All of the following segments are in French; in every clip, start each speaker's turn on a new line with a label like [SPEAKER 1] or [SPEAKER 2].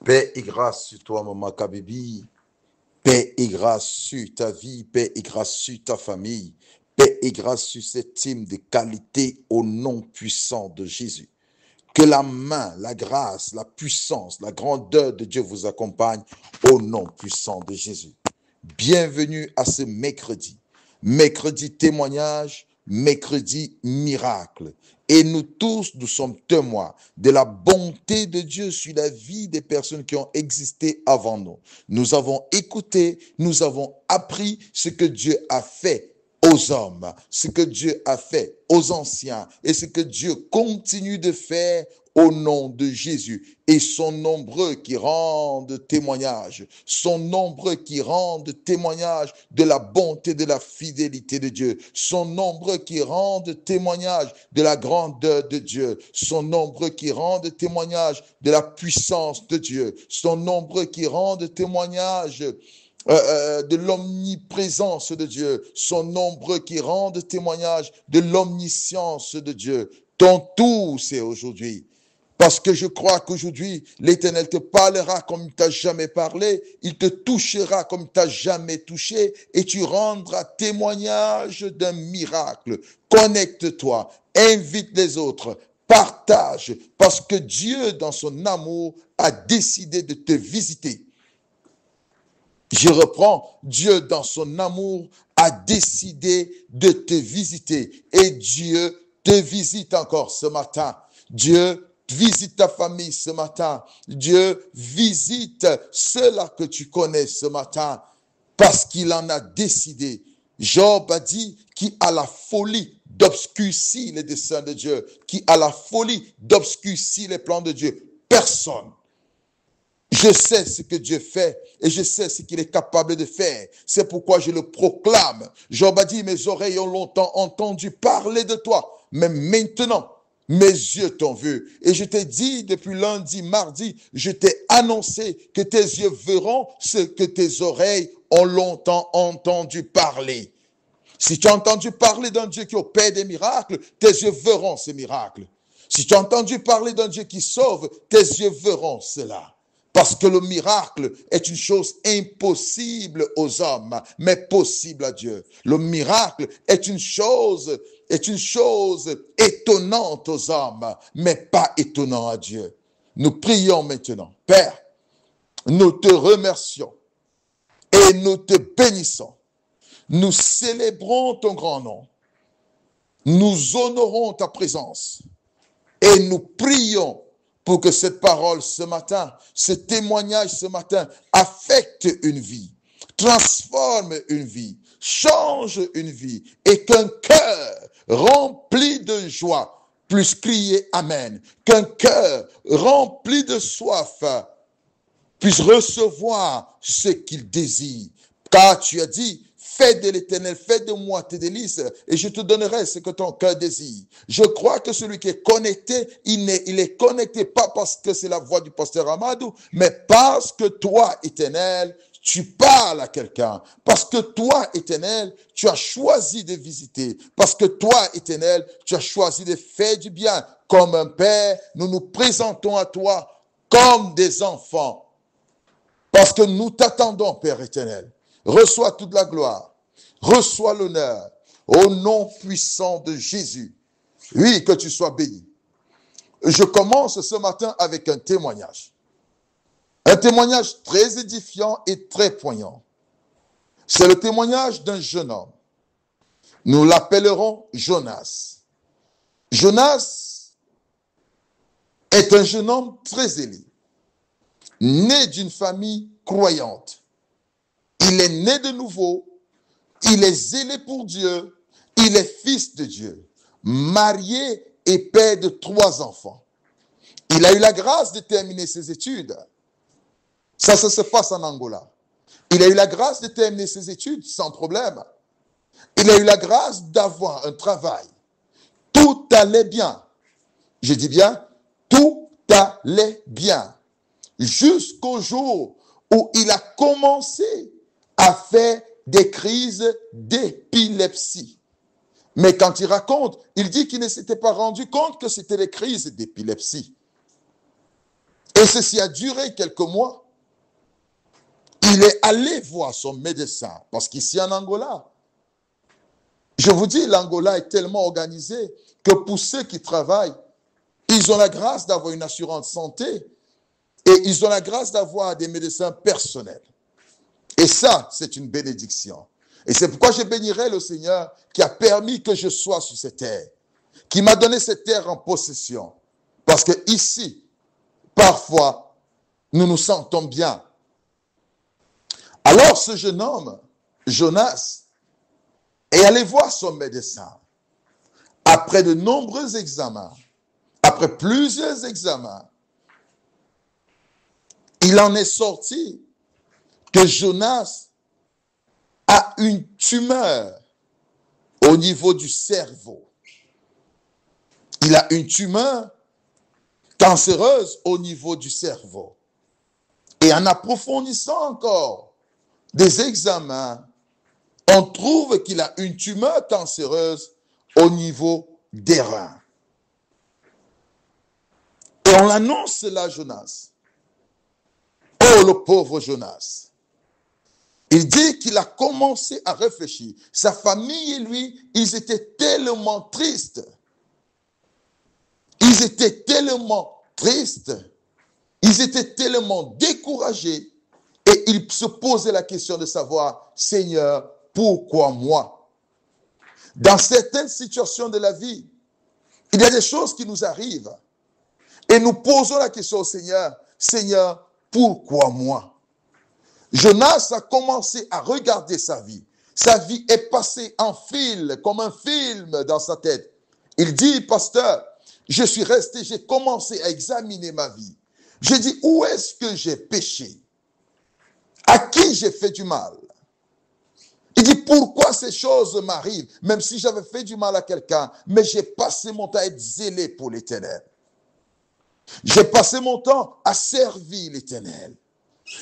[SPEAKER 1] Paix et grâce sur toi, Maman Kabibi. Paix et grâce sur ta vie. Paix et grâce sur ta famille. Paix et grâce sur cette team de qualité au nom puissant de Jésus. Que la main, la grâce, la puissance, la grandeur de Dieu vous accompagne au nom puissant de Jésus. Bienvenue à ce mercredi. Mercredi témoignage, mercredi miracle. Et nous tous, nous sommes témoins de la bonté de Dieu sur la vie des personnes qui ont existé avant nous. Nous avons écouté, nous avons appris ce que Dieu a fait aux hommes, ce que Dieu a fait aux anciens et ce que Dieu continue de faire au nom de Jésus. Et sont nombreux qui rendent témoignage, sont nombreux qui rendent témoignage de la bonté, de la fidélité de Dieu, sont nombreux qui rendent témoignage de la grandeur de Dieu, sont nombreux qui rendent témoignage de la puissance de Dieu, sont nombreux qui rendent témoignage de l'omniprésence de Dieu, sont nombreux qui rendent témoignage de l'omniscience de Dieu. Ton tout, c'est aujourd'hui. Parce que je crois qu'aujourd'hui, l'Éternel te parlera comme il t'a jamais parlé, il te touchera comme il t'a jamais touché, et tu rendras témoignage d'un miracle. Connecte-toi, invite les autres, partage, parce que Dieu, dans son amour, a décidé de te visiter. Je reprends, Dieu dans son amour a décidé de te visiter et Dieu te visite encore ce matin. Dieu visite ta famille ce matin. Dieu visite ceux-là que tu connais ce matin parce qu'il en a décidé. Job a dit qui a la folie d'obscurcir les desseins de Dieu, qui a la folie d'obscurcir les plans de Dieu. Personne. Je sais ce que Dieu fait et je sais ce qu'il est capable de faire. C'est pourquoi je le proclame. Job a dit, mes oreilles ont longtemps entendu parler de toi, mais maintenant, mes yeux t'ont vu. Et je t'ai dit depuis lundi, mardi, je t'ai annoncé que tes yeux verront ce que tes oreilles ont longtemps entendu parler. Si tu as entendu parler d'un Dieu qui opère des miracles, tes yeux verront ces miracles. Si tu as entendu parler d'un Dieu qui sauve, tes yeux verront cela. Parce que le miracle est une chose impossible aux hommes, mais possible à Dieu. Le miracle est une chose étonnante aux hommes, mais pas étonnant à Dieu. Nous prions maintenant. Père, nous te remercions et nous te bénissons. Nous célébrons ton grand nom. Nous honorons ta présence et nous prions pour que cette parole ce matin, ce témoignage ce matin affecte une vie, transforme une vie, change une vie et qu'un cœur rempli de joie puisse crier Amen. Qu'un cœur rempli de soif puisse recevoir ce qu'il désire. Car tu as dit, fais de l'Éternel, fais de moi tes délices, et je te donnerai ce que ton cœur désire. Je crois que celui qui est connecté, il est connecté pas parce que c'est la voix du pasteur Amadou, mais parce que toi, Éternel, tu parles à quelqu'un. Parce que toi, Éternel, tu as choisi de visiter. Parce que toi, Éternel, tu as choisi de faire du bien. Comme un père, nous nous présentons à toi comme des enfants. Parce que nous t'attendons, Père éternel. Reçois toute la gloire. Reçois l'honneur. Au nom puissant de Jésus. Oui, que tu sois béni. Je commence ce matin avec un témoignage. Un témoignage très édifiant et très poignant. C'est le témoignage d'un jeune homme. Nous l'appellerons Jonas. Jonas est un jeune homme très ailé, né d'une famille croyante. Il est né de nouveau, il est zélé pour Dieu, il est fils de Dieu, marié et père de 3 enfants. Il a eu la grâce de terminer ses études. Ça se passe en Angola. Il a eu la grâce de terminer ses études sans problème. Il a eu la grâce d'avoir un travail. Tout allait bien. Je dis bien, tout allait bien. Jusqu'au jour où il a commencé à faire des crises d'épilepsie. Mais quand il raconte, il dit qu'il ne s'était pas rendu compte que c'était des crises d'épilepsie. Et Et ceci a duré quelques mois. Il est allé voir son médecin, parce qu'ici en Angola, je vous dis, l'Angola est tellement organisé que pour ceux qui travaillent, ils ont la grâce d'avoir une assurance santé et ils ont la grâce d'avoir des médecins personnels. Et ça, c'est une bénédiction. Et c'est pourquoi je bénirai le Seigneur qui a permis que je sois sur cette terre, qui m'a donné cette terre en possession. Parce que ici, parfois, nous nous sentons bien. Alors ce jeune homme, Jonas, est allé voir son médecin. Après de nombreux examens, après plusieurs examens, il en est sorti que Jonas a une tumeur au niveau du cerveau. Il a une tumeur cancéreuse au niveau du cerveau. Et en approfondissant encore des examens, on trouve qu'il a une tumeur cancéreuse au niveau des reins. Et on annonce cela à Jonas. Oh, le pauvre Jonas. Il dit qu'il a commencé à réfléchir. Sa famille et lui, ils étaient tellement tristes. Ils étaient tellement tristes. Ils étaient tellement découragés. Et il se posait la question de savoir, Seigneur, pourquoi moi? Dans certaines situations de la vie, il y a des choses qui nous arrivent. Et nous posons la question au Seigneur, Seigneur, pourquoi moi? Jonas a commencé à regarder sa vie. Sa vie est passée en fil, comme un film dans sa tête. Il dit, pasteur, je suis resté, j'ai commencé à examiner ma vie. J'ai dit, où est-ce que j'ai péché? À qui j'ai fait du mal? Il dit, pourquoi ces choses m'arrivent? Même si j'avais fait du mal à quelqu'un, mais j'ai passé mon temps à être zélé pour l'Éternel. J'ai passé mon temps à servir l'Éternel.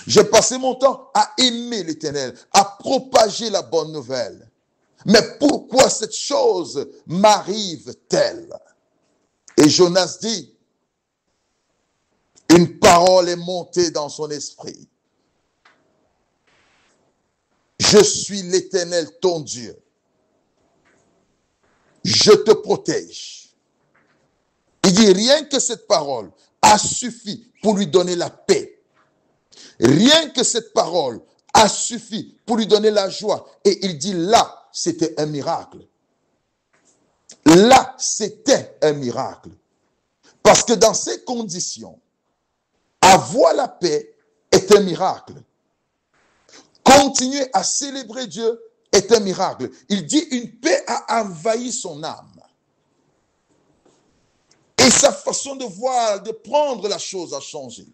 [SPEAKER 1] J'ai passé mon temps à aimer l'Éternel, à propager la bonne nouvelle. Mais pourquoi cette chose m'arrive-t-elle? Et Jonas dit, une parole est montée dans son esprit. Je suis l'Éternel, ton Dieu. Je te protège. Il dit, rien que cette parole a suffi pour lui donner la paix. Rien que cette parole a suffi pour lui donner la joie. Et il dit, là, c'était un miracle. Là, c'était un miracle. Parce que dans ces conditions, avoir la paix est un miracle. Continuer à célébrer Dieu est un miracle. Il dit, une paix a envahi son âme. Et sa façon de voir, de prendre la chose a changé.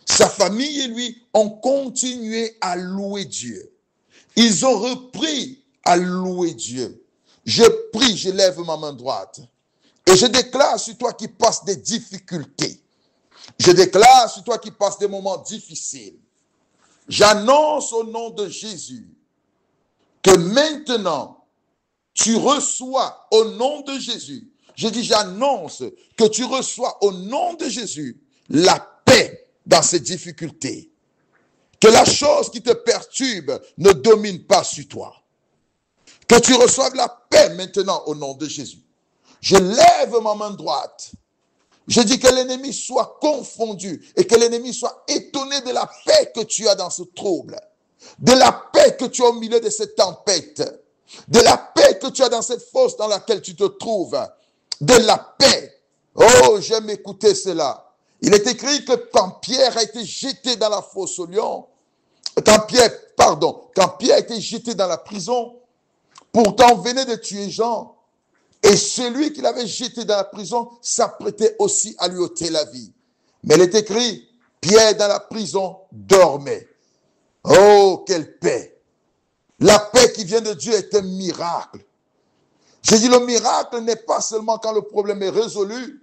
[SPEAKER 1] Sa famille et lui ont continué à louer Dieu. Ils ont repris à louer Dieu. Je prie, je lève ma main droite. Et je déclare sur toi qui passes des difficultés. Je déclare sur toi qui passes des moments difficiles. J'annonce au nom de Jésus que maintenant, tu reçois au nom de Jésus. Je dis, j'annonce que tu reçois au nom de Jésus la paix dans ces difficultés. Que la chose qui te perturbe ne domine pas sur toi. Que tu reçoives la paix maintenant au nom de Jésus. Je lève ma main droite. Je dis que l'ennemi soit confondu et que l'ennemi soit étonné de la paix que tu as dans ce trouble. De la paix que tu as au milieu de cette tempête. De la paix que tu as dans cette fosse dans laquelle tu te trouves. De la paix. Oh, j'aime écouter cela. Il est écrit que quand Pierre a été jeté dans la fosse au lion, quand Pierre a été jeté dans la prison, pourtant venait de tuer Jean, et celui qui l'avait jeté dans la prison s'apprêtait aussi à lui ôter la vie. Mais il est écrit, Pierre dans la prison dormait. Oh, quelle paix! La paix qui vient de Dieu est un miracle. J'ai dit, le miracle n'est pas seulement quand le problème est résolu.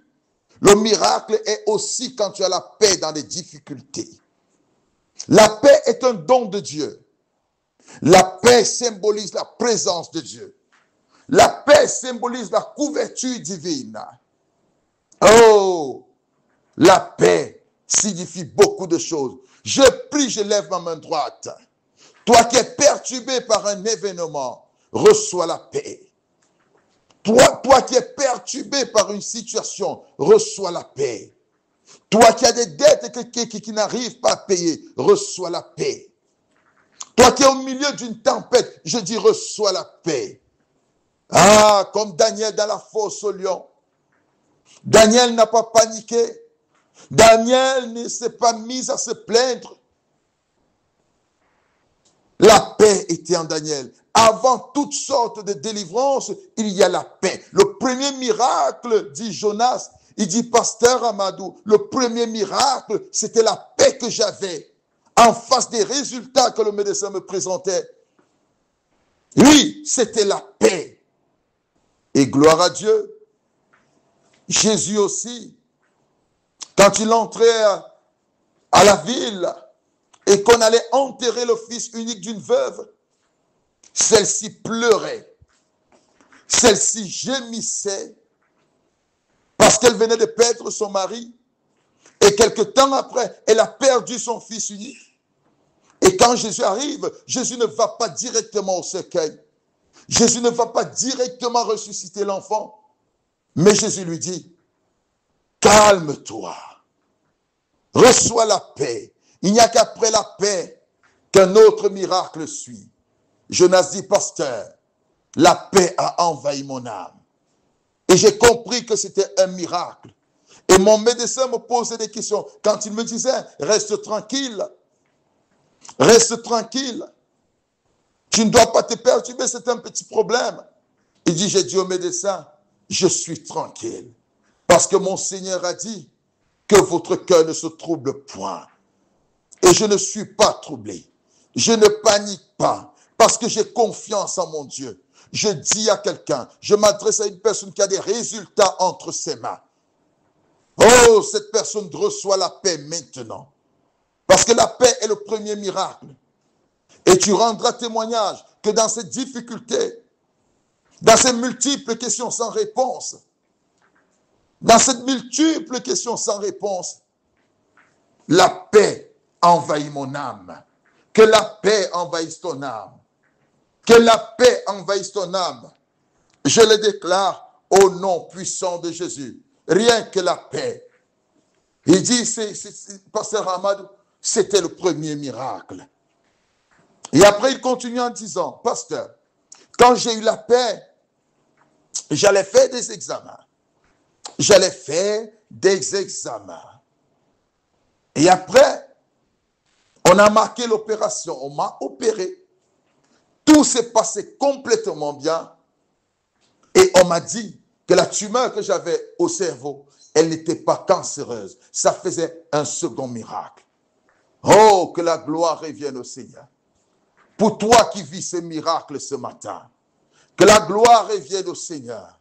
[SPEAKER 1] Le miracle est aussi quand tu as la paix dans les difficultés. La paix est un don de Dieu. La paix symbolise la présence de Dieu. La paix symbolise la couverture divine. Oh, la paix signifie beaucoup de choses. Je prie, je lève ma main droite. Toi qui es perturbé par un événement, reçois la paix. Toi qui es perturbé par une situation, reçois la paix. Toi qui as des dettes qui n'arrivent pas à payer, reçois la paix. Toi qui es au milieu d'une tempête, je dis reçois la paix. Ah, comme Daniel dans la fosse au lion. Daniel n'a pas paniqué. Daniel ne s'est pas mis à se plaindre. La paix était en Daniel. Avant toutes sortes de délivrances, il y a la paix. Le premier miracle, dit Jonas, il dit, pasteur Amadou, le premier miracle, c'était la paix que j'avais en face des résultats que le médecin me présentait. Oui, c'était la paix. Et gloire à Dieu. Jésus aussi, quand il entrait à la ville et qu'on allait enterrer le fils unique d'une veuve, celle-ci pleurait, celle-ci gémissait parce qu'elle venait de perdre son mari et quelque temps après, elle a perdu son fils unique. Et quand Jésus arrive, Jésus ne va pas directement au cercueil. Jésus ne va pas directement ressusciter l'enfant. Mais Jésus lui dit, calme-toi, reçois la paix. Il n'y a qu'après la paix qu'un autre miracle suit. Jonas dit, pasteur, la paix a envahi mon âme. Et j'ai compris que c'était un miracle. Et mon médecin me posait des questions. Quand il me disait, reste tranquille, tu ne dois pas te perturber, c'est un petit problème. Il dit, j'ai dit au médecin, je suis tranquille. Parce que mon Seigneur a dit que votre cœur ne se trouble point. Et je ne suis pas troublé. Je ne panique pas parce que j'ai confiance en mon Dieu. Je dis à quelqu'un, je m'adresse à une personne qui a des résultats entre ses mains. Oh, cette personne reçoit la paix maintenant. Parce que la paix est le premier miracle. Et tu rendras témoignage que dans ces difficultés, dans ces multiples questions sans réponse, dans cette multiple question sans réponse, la paix envahit mon âme. Que la paix envahisse ton âme. Que la paix envahisse ton âme. Je le déclare au nom puissant de Jésus. Rien que la paix. Il dit, pasteur Ahmad, c'était le premier miracle. Et après, il continue en disant, pasteur, quand j'ai eu la paix, j'allais faire des examens. Et après, on a marqué l'opération, on m'a opéré. Tout s'est passé complètement bien. Et on m'a dit que la tumeur que j'avais au cerveau, elle n'était pas cancéreuse. Ça faisait un second miracle. Oh, que la gloire revienne au Seigneur. Pour toi qui vis ce miracle ce matin, que la gloire revienne au Seigneur.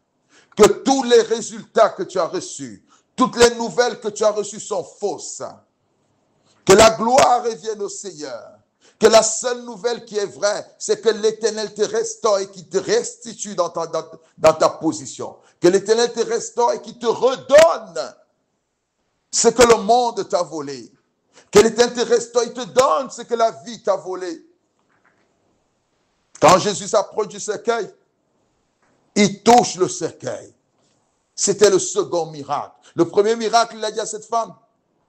[SPEAKER 1] Que tous les résultats que tu as reçus, toutes les nouvelles que tu as reçues sont fausses. Que la gloire revienne au Seigneur. Que la seule nouvelle qui est vraie, c'est que l'Éternel te restaure et qui te restitue dans ta position. Que l'Éternel te restaure et qui te redonne ce que le monde t'a volé. Que l'Éternel te restaure et te donne ce que la vie t'a volé. Quand Jésus s'approche du cercueil, il touche le cercueil. C'était le second miracle. Le premier miracle, il a dit à cette femme,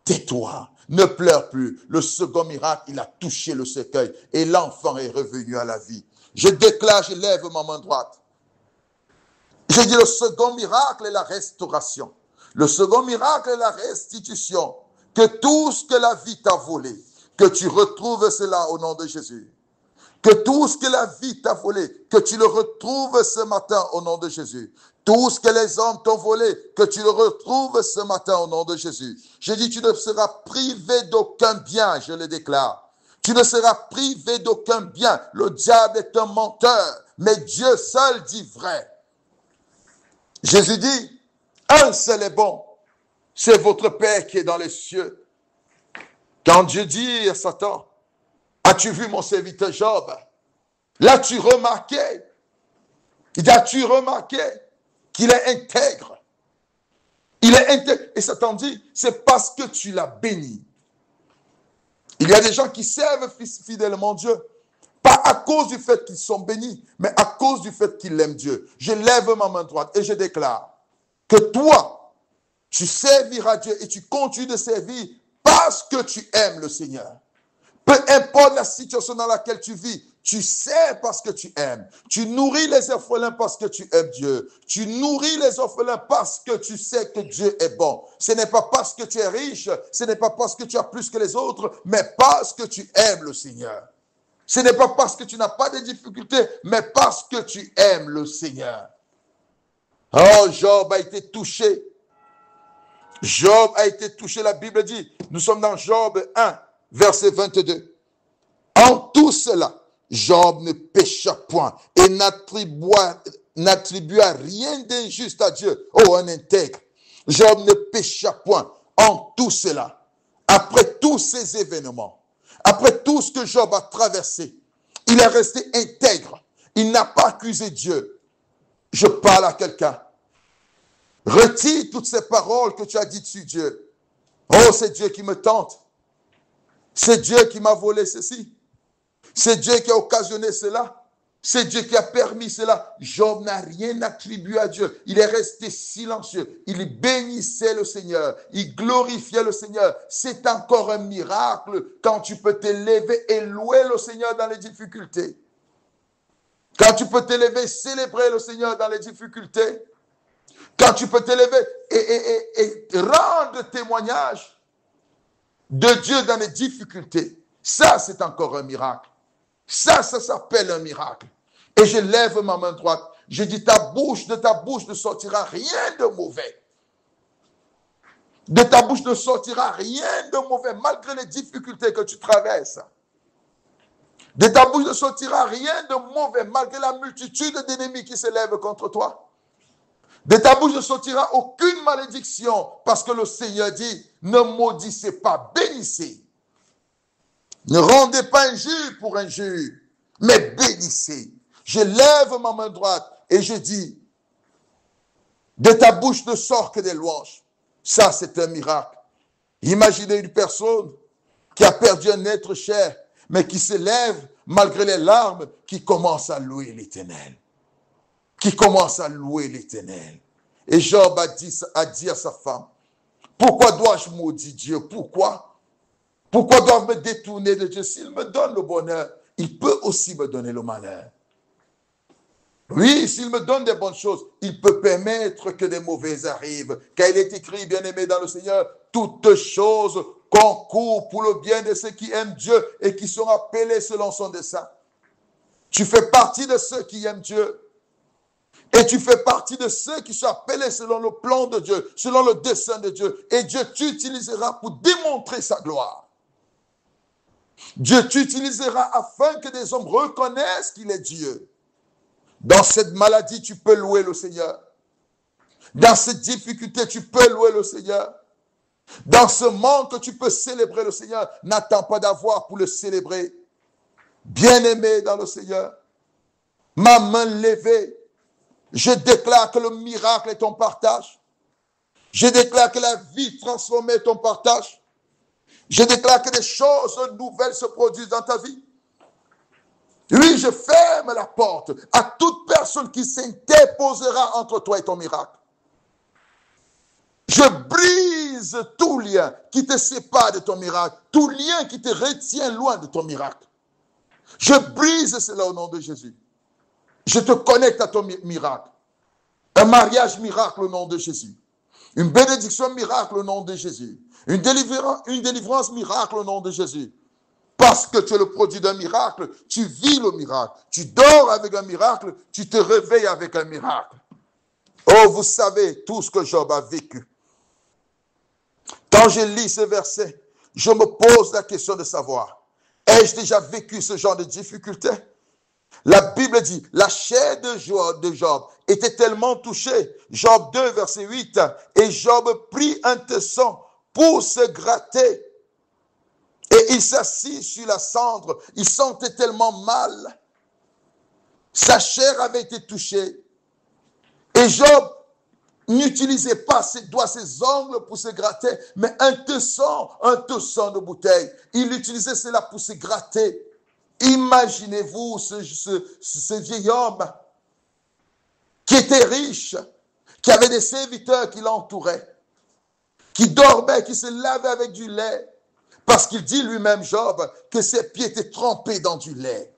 [SPEAKER 1] tais-toi, ne pleure plus. Le second miracle, il a touché le cercueil et l'enfant est revenu à la vie. Je déclare, je lève ma main droite. Je dis le second miracle est la restauration. Le second miracle est la restitution. Que tout ce que la vie t'a volé, que tu retrouves cela au nom de Jésus. Que tout ce que la vie t'a volé, que tu le retrouves ce matin au nom de Jésus. Tout ce que les hommes t'ont volé, que tu le retrouves ce matin au nom de Jésus. Je dis, tu ne seras privé d'aucun bien, je le déclare. Tu ne seras privé d'aucun bien. Le diable est un menteur, mais Dieu seul dit vrai. Jésus dit, un seul est bon, c'est votre Père qui est dans les cieux. Quand Dieu dit à Satan, as-tu vu mon serviteur Job? L'as-tu remarqué? Il dit, as-tu remarqué qu'il est intègre? Il est intègre. Et Satan dit, c'est parce que tu l'as béni. Il y a des gens qui servent fidèlement Dieu. Pas à cause du fait qu'ils sont bénis, mais à cause du fait qu'ils aiment Dieu. Je lève ma main droite et je déclare que toi, tu serviras Dieu et tu continues de servir parce que tu aimes le Seigneur. Peu importe la situation dans laquelle tu vis, tu sers parce que tu aimes. Tu nourris les orphelins parce que tu aimes Dieu. Tu nourris les orphelins parce que tu sais que Dieu est bon. Ce n'est pas parce que tu es riche, ce n'est pas parce que tu as plus que les autres, mais parce que tu aimes le Seigneur. Ce n'est pas parce que tu n'as pas de difficultés, mais parce que tu aimes le Seigneur. Oh, Job a été touché. Job a été touché, la Bible dit, nous sommes dans Job 1, verset 22. En tout cela, Job ne pécha point et n'attribua rien d'injuste à Dieu. Oh, un intègre. Job ne pécha point en tout cela. Après tous ces événements, après tout ce que Job a traversé, il est resté intègre. Il n'a pas accusé Dieu. Je parle à quelqu'un. Retire toutes ces paroles que tu as dites sur Dieu. Oh, c'est Dieu qui me tente. C'est Dieu qui m'a volé ceci. C'est Dieu qui a occasionné cela. C'est Dieu qui a permis cela. Job n'a rien attribué à Dieu. Il est resté silencieux. Il bénissait le Seigneur. Il glorifiait le Seigneur. C'est encore un miracle quand tu peux t'élever et louer le Seigneur dans les difficultés. Quand tu peux t'élever et célébrer le Seigneur dans les difficultés. Quand tu peux t'élever et rendre témoignage de Dieu dans les difficultés. Ça, c'est encore un miracle. Ça s'appelle un miracle. Et je lève ma main droite. Je dis, de ta bouche ne sortira rien de mauvais. De ta bouche ne sortira rien de mauvais, malgré les difficultés que tu traverses. De ta bouche ne sortira rien de mauvais, malgré la multitude d'ennemis qui s'élèvent contre toi. De ta bouche ne sortira aucune malédiction, parce que le Seigneur dit, ne maudissez pas, bénissez. Ne rendez pas injure pour injure, mais bénissez. Je lève ma main droite et je dis, de ta bouche ne sort que des louanges. Ça, c'est un miracle. Imaginez une personne qui a perdu un être cher, mais qui se lève malgré les larmes, qui commence à louer l'Éternel. Qui commence à louer l'Éternel. Et Job a dit à sa femme, pourquoi dois-je maudire Dieu? Pourquoi? Pourquoi dois-je me détourner de Dieu? S'il me donne le bonheur, il peut aussi me donner le malheur. Oui, s'il me donne des bonnes choses, il peut permettre que des mauvaises arrivent. Car il est écrit, bien-aimé dans le Seigneur, toutes choses concourent pour le bien de ceux qui aiment Dieu et qui sont appelés selon son dessein. Tu fais partie de ceux qui aiment Dieu. Et tu fais partie de ceux qui sont appelés selon le plan de Dieu, selon le dessein de Dieu. Et Dieu t'utilisera pour démontrer sa gloire. Dieu t'utilisera afin que des hommes reconnaissent qu'il est Dieu. Dans cette maladie, tu peux louer le Seigneur. Dans cette difficulté, tu peux louer le Seigneur. Dans ce manque, tu peux célébrer le Seigneur. N'attends pas d'avoir pour le célébrer. Bien-aimé dans le Seigneur, ma main levée, je déclare que le miracle est ton partage. Je déclare que la vie transformée est ton partage. Je déclare que des choses nouvelles se produisent dans ta vie. Oui, je ferme la porte à toute personne qui s'interposera entre toi et ton miracle. Je brise tout lien qui te sépare de ton miracle, tout lien qui te retient loin de ton miracle. Je brise cela au nom de Jésus. Je te connecte à ton miracle. Un mariage miracle au nom de Jésus. Une bénédiction miracle au nom de Jésus. Une délivrance miracle au nom de Jésus. Parce que tu es le produit d'un miracle, tu vis le miracle. Tu dors avec un miracle, tu te réveilles avec un miracle. Oh, vous savez tout ce que Job a vécu. Quand je lis ce verset, je me pose la question de savoir, ai-je déjà vécu ce genre de difficulté? La Bible dit, la chair de Job était tellement touchée. Job 2, verset 8, et Job prit un tesson pour se gratter. Et il s'assit sur la cendre. Il sentait tellement mal. Sa chair avait été touchée. Et Job n'utilisait pas ses doigts, ses ongles pour se gratter, mais un tesson de bouteille. Il utilisait cela pour se gratter. Imaginez-vous ce vieil homme qui était riche, qui avait des serviteurs qui l'entouraient, qui dormait, qui se lavait avec du lait, parce qu'il dit lui-même, Job, que ses pieds étaient trempés dans du lait,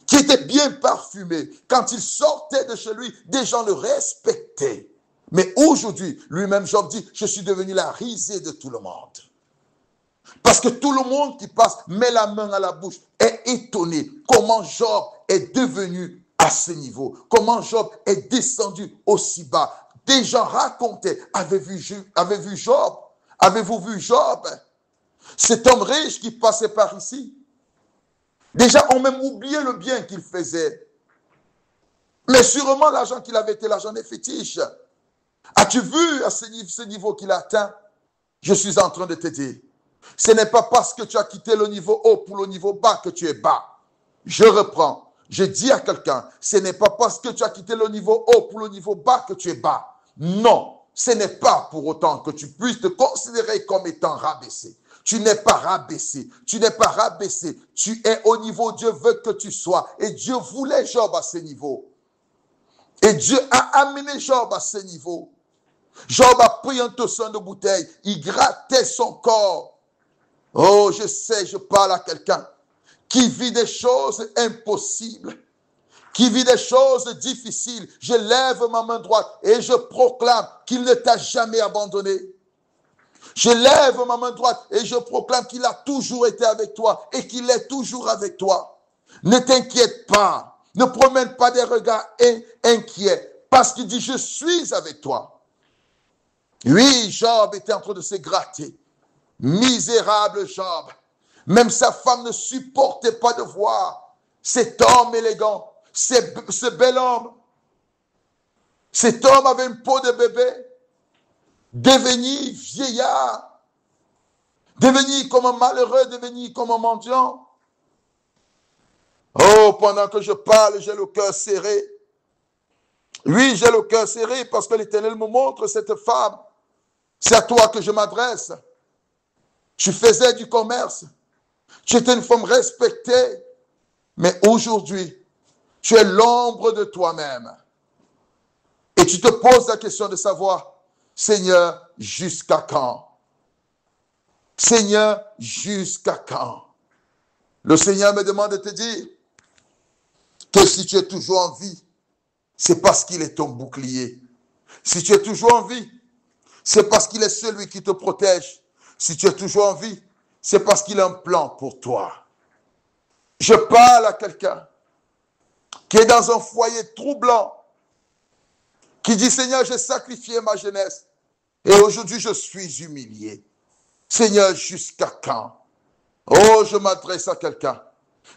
[SPEAKER 1] qui était bien parfumé. Quand il sortait de chez lui, des gens le respectaient. Mais aujourd'hui, lui-même, Job dit, je suis devenu la risée de tout le monde. Parce que tout le monde qui passe met la main à la bouche, est étonné comment Job est devenu à ce niveau, comment Job est descendu aussi bas. Des gens racontaient, avez-vous vu Job? Avez-vous vu Job? Cet homme riche qui passait par ici. Déjà, on même oublié le bien qu'il faisait. Mais sûrement, l'argent qu'il avait était l'argent des fétiches. As-tu vu à ce niveau qu'il a atteint? Je suis en train de te dire, ce n'est pas parce que tu as quitté le niveau haut pour le niveau bas que tu es bas. Je reprends. Je dis à quelqu'un, ce n'est pas parce que tu as quitté le niveau haut pour le niveau bas que tu es bas. Non, ce n'est pas pour autant que tu puisses te considérer comme étant rabaissé. Tu n'es pas rabaissé. Tu n'es pas rabaissé. Tu es au niveau où Dieu veut que tu sois. Et Dieu voulait Job à ce niveau. Et Dieu a amené Job à ce niveau. Job a pris un tesson de bouteille. Il grattait son corps. Oh, je sais, je parle à quelqu'un qui vit des choses impossibles, qui vit des choses difficiles. Je lève ma main droite et je proclame qu'il ne t'a jamais abandonné. Je lève ma main droite et je proclame qu'il a toujours été avec toi et qu'il est toujours avec toi. Ne t'inquiète pas. Ne promène pas des regards inquiets parce qu'il dit, je suis avec toi. Oui, Job était en train de se gratter. Misérable Job. Même sa femme ne supportait pas de voir cet homme élégant, ce bel homme. Cet homme avait une peau de bébé, devenir vieillard, devenir comme un malheureux, devenir comme un mendiant. Oh, pendant que je parle, j'ai le cœur serré. Oui, j'ai le cœur serré parce que l'Éternel me montre cette femme. C'est à toi que je m'adresse. Tu faisais du commerce. Tu étais une femme respectée. Mais aujourd'hui, tu es l'ombre de toi-même. Et tu te poses la question de savoir, Seigneur, jusqu'à quand? Seigneur, jusqu'à quand? Le Seigneur me demande de te dire que si tu es toujours en vie, c'est parce qu'il est ton bouclier. Si tu es toujours en vie, c'est parce qu'il est celui qui te protège. Si tu es toujours en vie, c'est parce qu'il a un plan pour toi. Je parle à quelqu'un qui est dans un foyer troublant, qui dit, Seigneur, j'ai sacrifié ma jeunesse et aujourd'hui je suis humilié. Seigneur, jusqu'à quand? Oh, je m'adresse à quelqu'un.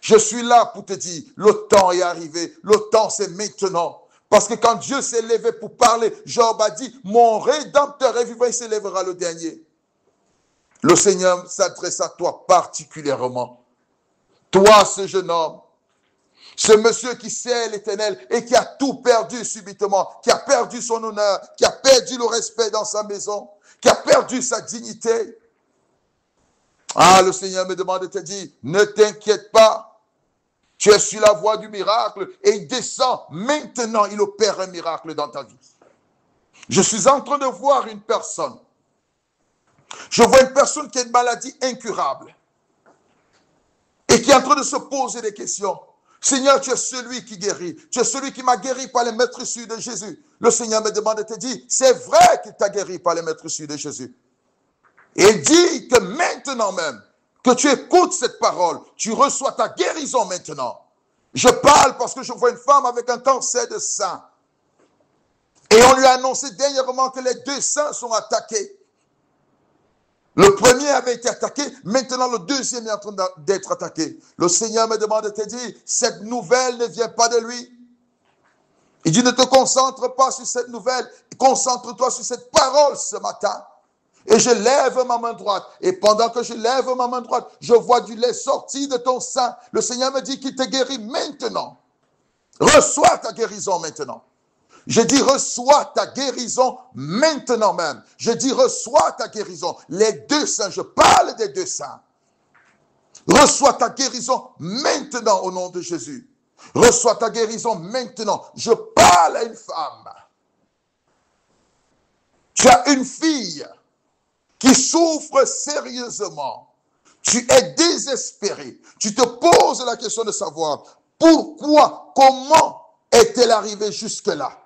[SPEAKER 1] Je suis là pour te dire, le temps est arrivé, le temps c'est maintenant. Parce que quand Dieu s'est levé pour parler, Job a dit, mon Rédempteur est vivant, il s'élèvera le dernier. Le Seigneur s'adresse à toi particulièrement. Toi, ce jeune homme, ce monsieur qui sait l'Éternel et qui a tout perdu subitement, qui a perdu son honneur, qui a perdu le respect dans sa maison, qui a perdu sa dignité. Ah, le Seigneur me demande de te dire, ne t'inquiète pas. Tu es sur la voie du miracle et il descend. Maintenant, il opère un miracle dans ta vie. Je suis en train de voir une personne. Je vois une personne qui a une maladie incurable et qui est en train de se poser des questions. Seigneur, tu es celui qui guérit. Tu es celui qui m'a guéri par les meurtrissures de Jésus. Le Seigneur me demande de te dire, c'est vrai qu'il t'a guéri par les meurtrissures de Jésus. Et il dit que maintenant même, que tu écoutes cette parole, tu reçois ta guérison maintenant. Je parle parce que je vois une femme avec un cancer de sein. Et on lui a annoncé dernièrement que les 2 seins sont attaqués. Le premier avait été attaqué, maintenant le deuxième est en train d'être attaqué. Le Seigneur me demande de te dire, cette nouvelle ne vient pas de lui. Il dit, ne te concentre pas sur cette nouvelle, concentre-toi sur cette parole ce matin. Et je lève ma main droite. Et pendant que je lève ma main droite, je vois du lait sortir de ton sein. Le Seigneur me dit qu'il te guérit maintenant. Reçois ta guérison maintenant. Je dis, reçois ta guérison maintenant même. Je dis, reçois ta guérison. Les deux saints, je parle des deux saints. Reçois ta guérison maintenant au nom de Jésus. Reçois ta guérison maintenant. Je parle à une femme. Tu as une fille qui souffre sérieusement. Tu es désespéré. Tu te poses la question de savoir pourquoi, comment est-elle arrivée jusque-là?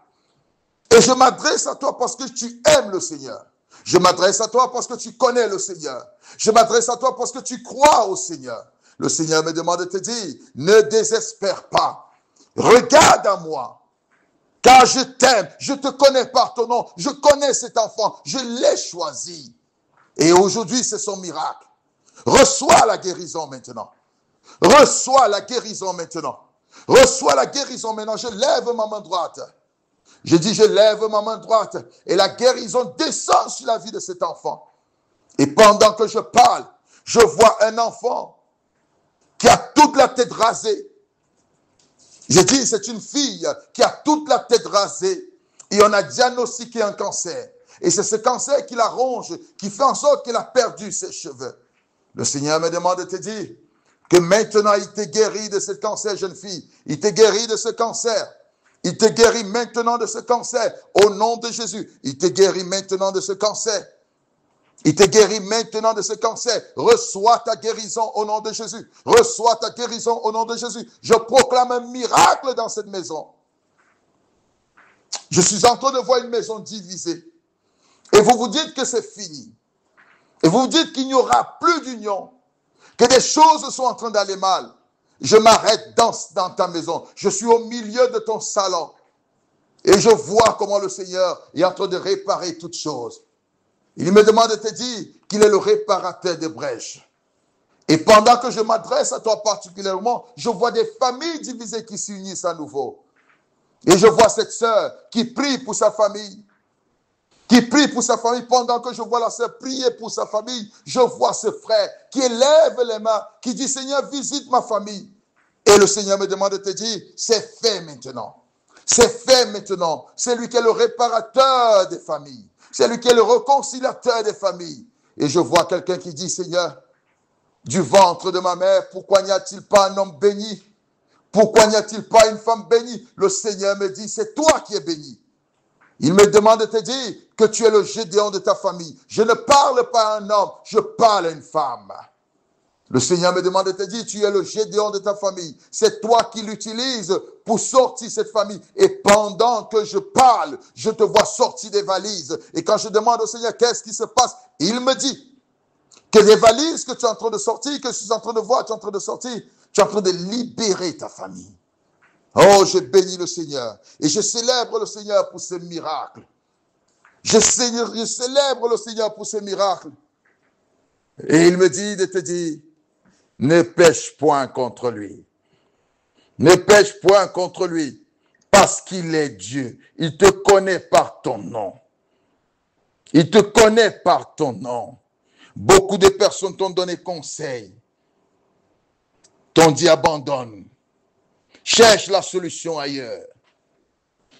[SPEAKER 1] Et je m'adresse à toi parce que tu aimes le Seigneur. Je m'adresse à toi parce que tu connais le Seigneur. Je m'adresse à toi parce que tu crois au Seigneur. Le Seigneur me demande de te dire, ne désespère pas. Regarde à moi, car je t'aime. Je te connais par ton nom. Je connais cet enfant. Je l'ai choisi. Et aujourd'hui, c'est son miracle. Reçois la guérison maintenant. Reçois la guérison maintenant. Reçois la guérison maintenant. Je lève ma main droite. Je dis, je lève ma main droite et la guérison descend sur la vie de cet enfant. Et pendant que je parle, je vois un enfant qui a toute la tête rasée. Je dis, c'est une fille qui a toute la tête rasée et on a diagnostiqué un cancer. Et c'est ce cancer qui la ronge, qui fait en sorte qu'elle a perdu ses cheveux. Le Seigneur me demande de te dire que maintenant il t'est guéri de ce cancer, jeune fille. Il t'est guéri de ce cancer. Il te guérit maintenant de ce cancer au nom de Jésus. Il te guérit maintenant de ce cancer. Il te guérit maintenant de ce cancer. Reçois ta guérison au nom de Jésus. Reçois ta guérison au nom de Jésus. Je proclame un miracle dans cette maison. Je suis en train de voir une maison divisée. Et vous vous dites que c'est fini. Et vous vous dites qu'il n'y aura plus d'union. Que des choses sont en train d'aller mal. Je m'arrête dans ta maison. Je suis au milieu de ton salon. Et je vois comment le Seigneur est en train de réparer toutes choses. Il me demande de te dire qu'il est le réparateur des brèches. Et pendant que je m'adresse à toi particulièrement, je vois des familles divisées qui s'unissent à nouveau. Et je vois cette sœur qui prie pour sa famille. Qui prie pour sa famille. Pendant que je vois la sœur prier pour sa famille, je vois ce frère qui élève les mains, qui dit, Seigneur, visite ma famille. Et le Seigneur me demande de te dire, c'est fait maintenant. C'est fait maintenant. C'est lui qui est le réparateur des familles. C'est lui qui est le réconciliateur des familles. Et je vois quelqu'un qui dit, Seigneur, du ventre de ma mère, pourquoi n'y a-t-il pas un homme béni? Pourquoi n'y a-t-il pas une femme bénie? Le Seigneur me dit, c'est toi qui es béni. Il me demande de te dire que tu es le Gédéon de ta famille. Je ne parle pas à un homme, je parle à une femme. Le Seigneur me demande de te dire, tu es le Gédéon de ta famille. C'est toi qui l'utilises pour sortir cette famille. Et pendant que je parle, je te vois sortir des valises. Et quand je demande au Seigneur, qu'est-ce qui se passe? Il me dit que les valises que tu es en train de sortir, que je suis en train de voir, tu es en train de sortir, tu es en train de libérer ta famille. Oh, je bénis le Seigneur. Et je célèbre le Seigneur pour ce miracle. Je célèbre le Seigneur pour ce miracle. Et il me dit de te dire, ne pêche point contre lui. Ne pêche point contre lui, parce qu'il est Dieu. Il te connaît par ton nom. Il te connaît par ton nom. Beaucoup de personnes t'ont donné conseil. T'ont dit abandonne. Cherche la solution ailleurs.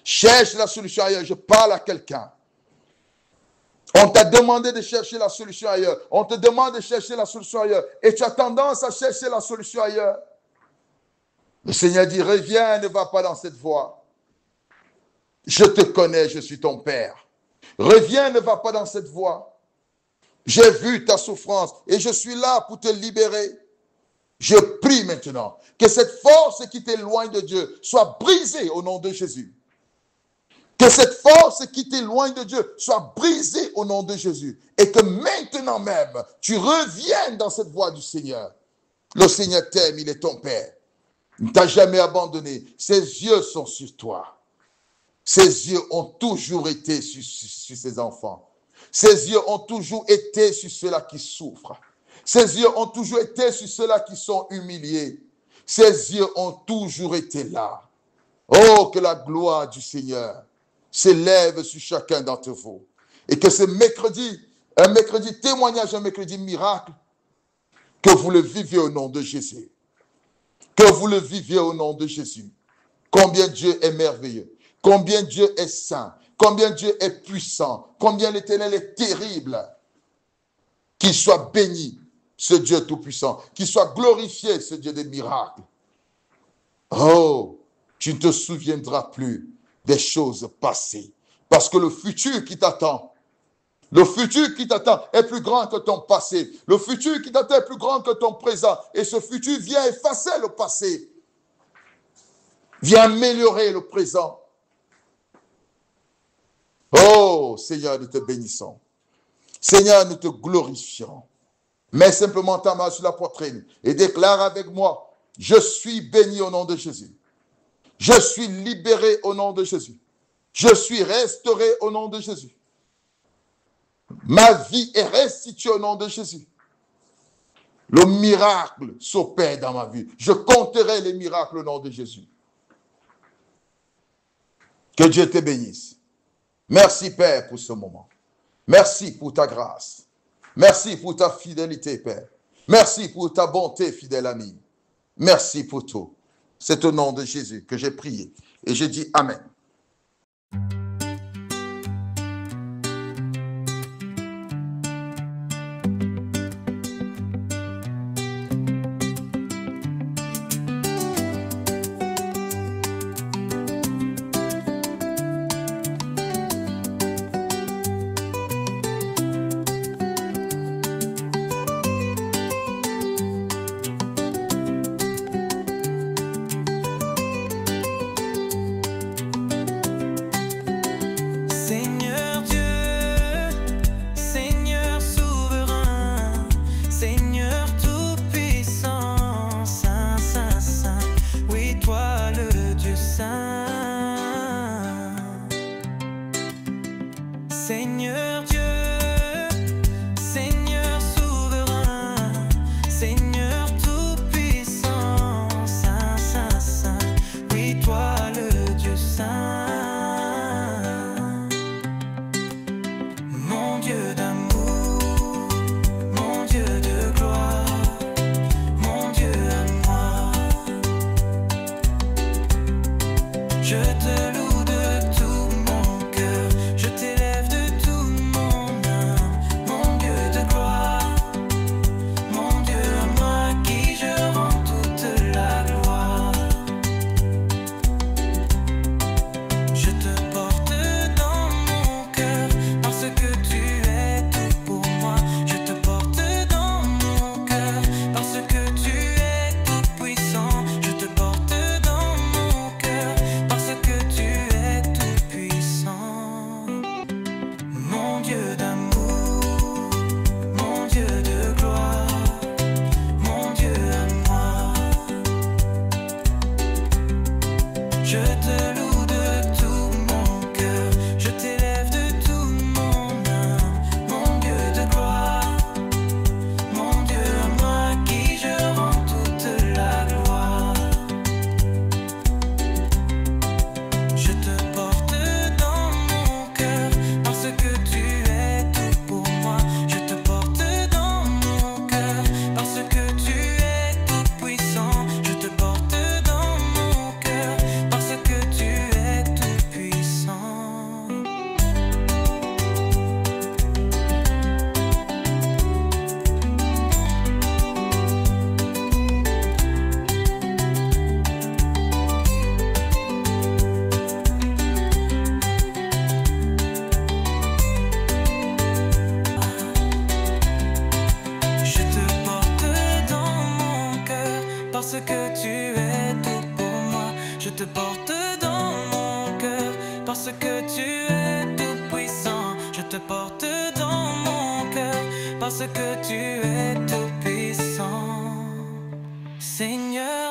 [SPEAKER 1] Cherche la solution ailleurs. Je parle à quelqu'un. On t'a demandé de chercher la solution ailleurs. On te demande de chercher la solution ailleurs. Et tu as tendance à chercher la solution ailleurs. Le Seigneur dit, reviens, ne va pas dans cette voie. Je te connais, je suis ton Père. Reviens, ne va pas dans cette voie. J'ai vu ta souffrance et je suis là pour te libérer. Je prie maintenant que cette force qui t'éloigne de Dieu soit brisée au nom de Jésus. Que cette force qui t'éloigne de Dieu soit brisée au nom de Jésus. Et que maintenant même, tu reviennes dans cette voie du Seigneur. Le Seigneur t'aime, il est ton Père. Il ne t'a jamais abandonné. Ses yeux sont sur toi. Ses yeux ont toujours été sur ses enfants. Ses yeux ont toujours été sur ceux-là qui souffrent. Ses yeux ont toujours été sur ceux-là qui sont humiliés. Ses yeux ont toujours été là. Oh, que la gloire du Seigneur s'élève sur chacun d'entre vous. Et que ce mercredi, un mercredi témoignage, un mercredi miracle, que vous le viviez au nom de Jésus. Que vous le viviez au nom de Jésus. Combien Dieu est merveilleux. combien Dieu est saint, combien Dieu est puissant, combien l'Éternel est terrible. Qu'il soit béni, ce Dieu tout-puissant, qu'il soit glorifié, ce Dieu des miracles. Oh, tu ne te souviendras plus des choses passées, parce que le futur qui t'attend, est plus grand que ton passé. Le futur qui t'attend est plus grand que ton présent. Et ce futur vient effacer le passé, vient améliorer le présent. Oh, Seigneur, nous te bénissons. Seigneur, nous te glorifions. Mets simplement ta main sur la poitrine et déclare avec moi, je suis béni au nom de Jésus. Je suis libéré au nom de Jésus. Je suis restauré au nom de Jésus. Ma vie est restituée au nom de Jésus. Le miracle s'opère dans ma vie. Je compterai les miracles au nom de Jésus. Que Dieu te bénisse. Merci Père pour ce moment. Merci pour ta grâce. Merci pour ta fidélité, Père. Merci pour ta bonté, fidèle ami. Merci pour tout. C'est au nom de Jésus que j'ai prié. Et j'ai dit Amen.
[SPEAKER 2] parce que tu es tout puissant. Seigneur,